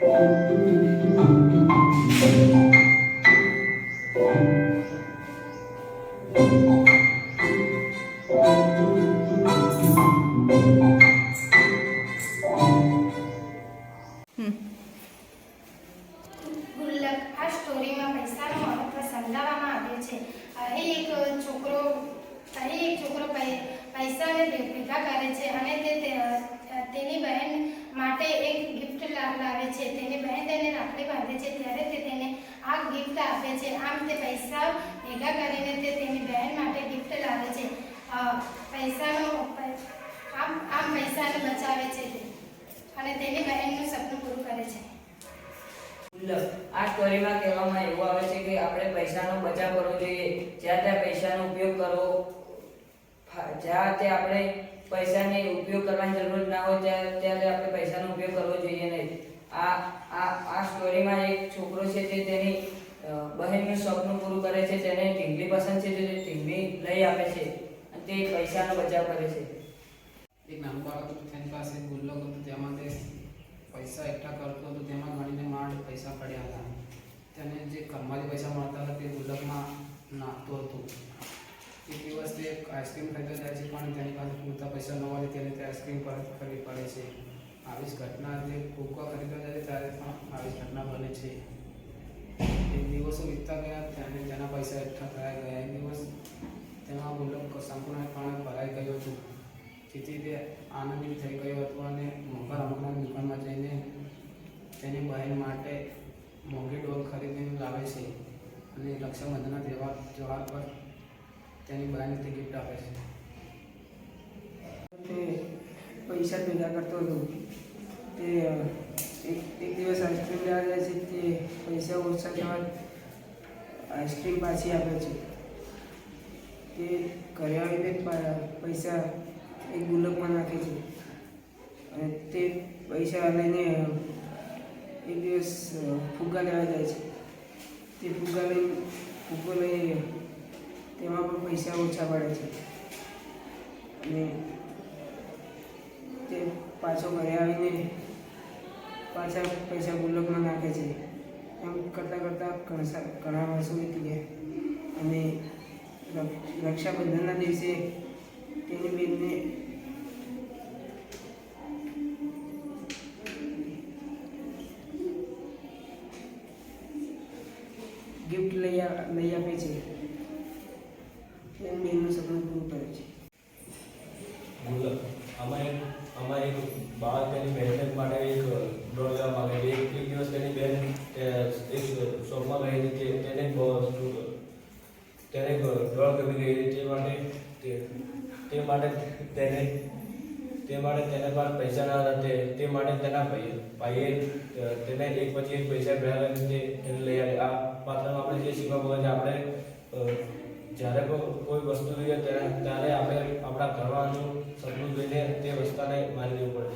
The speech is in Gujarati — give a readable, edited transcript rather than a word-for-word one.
ગુલ્લક આ સ્ટોરીમાં પૈસાનું મહત્વ સમજાવવામાં આવ્યું છે. અહીં એક છોકરો પૈસાને ભેગા કરે છે અને તેની બહેન માટે એક ગિફ્ટ લાવે છે. તેની બહેન તેને રાખડી બાંધે છે ત્યારે તે તેને આ ગિફ્ટ આપે છે. આમ તે પૈસા ભેગા કરીને તે તેની બહેન માટે ગિફ્ટ લાવે છે. પૈસાને બચાવે છે અને તેની બહેનનું સપનું પૂરું કરે છે. આ સ્ટોરીમાં કહેવામાં એવું આવે છે કે આપણે પૈસાનો બચાવ કરવો જોઈએ. જ્યાં ત્યાં પૈસાનો ઉપયોગ કરવો, જ્યાં ત્યાં આપણે પૈસાનો ઉપયોગ કરવાની જરૂર ના હોય ત્યારે આપણે પૈસાનો ઉપયોગ કરવો જોઈએ નહીં. આ સ્ટોરીમાં એક છોકરો છે તે તેની બહેનનું સપનું પૂરું કરે છે. તેને ઢીંગલી પસંદ છે તે ઢીંગલી લઈ આપે છે અને તે પૈસાનો બચાવ કરે છે. એક નાનું બાળક હતું, તેની પાસે ગુલ્લક હતું. તેમાં તે પૈસા એકઠા કરતો હતો. તેમાં ગણીને માંડ પૈસા પડ્યા હતા. તેને જે ઘરમાંથી પૈસા મળતા હતા તે ગુલ્લકમાં નાખતો હતો. એક દિવસ તે આઈસ્ક્રીમ ખરીદવા જાય છે, પણ તેની પાસે પૂરતા પૈસા ન હોય તેને તે આઈસ્ક્રીમ પરત કરવી પડે છે. આવી જ ઘટના તે કોકા ખરીદવા જાય ત્યારે પણ આવી જ ઘટના બને છે. એક દિવસો વીતતા ગયા અને તેના પૈસા એકઠા થયા ગયા. એક દિવસ તેમાં ગુલ્લક સંપૂર્ણપણે ભરાઈ ગયો હતું. જેથી તે આનંદિત થઈ ગયો હતો અને મોંઘા રમકડાની દુકાનમાં જઈને તેની બહેન માટે મોંઘી ડોલ ખરીદીને લાવે છે અને રક્ષાબંધનના તહેવાર પર તેની બહેનને તે ગિફ્ટ આપે છે. તે પૈસા ભેગા કરતો હતો. તે એક દિવસ આઈસ્ક્રીમ લેવા જાય છે. તે પૈસા ઓછા થવા આઈસ્ક્રીમ પાછી આપે છે. તે ઘરે આવીને પૈસા એક ગુલ્લકમાં નાખે છે અને તે પૈસા લઈને એક દિવસ ફુગ્ગા લેવા જાય છે. તે ફુગ્ગો લઈને તેમાં પણ પૈસા ઓછા પડે છે અને તે પાછો ઘરે આવીને પાછા પૈસા ગુલ્લકમાં નાખે છે. એમ કરતાં ઘણા વર્ષો વીતી ગયા અને રક્ષાબંધનના દિવસે તેની બેનને ગિફ્ટ લઈ આપે છે. તેની બેનનું સપનું પૂરું કરે છે. ગુલ્લક અમારે એક બાળક તેની બહેન માટે એક ડોળ લેવા માંગે છે. એક દિવસ તેની બહેન એક શોપમાં ગઈ હતી. તેને ડોળ ગમી ગઈ હતી. તે માટે તેને પાસે પૈસા ના હતા. તે માટે તેના ભાઈએ તેને એક પછી એક પૈસા ભેગા કરીને તેને લઈ આવે. આ પાત્રમાં આપણે જે શીખવા મળે છે, આપણે જ્યારે કોઈ વસ્તુ જોઈએ ત્યારે આપણે આપણા ઘરવાનું સપનું જોઈને તે વસ્તુને મારી દેવું પડે.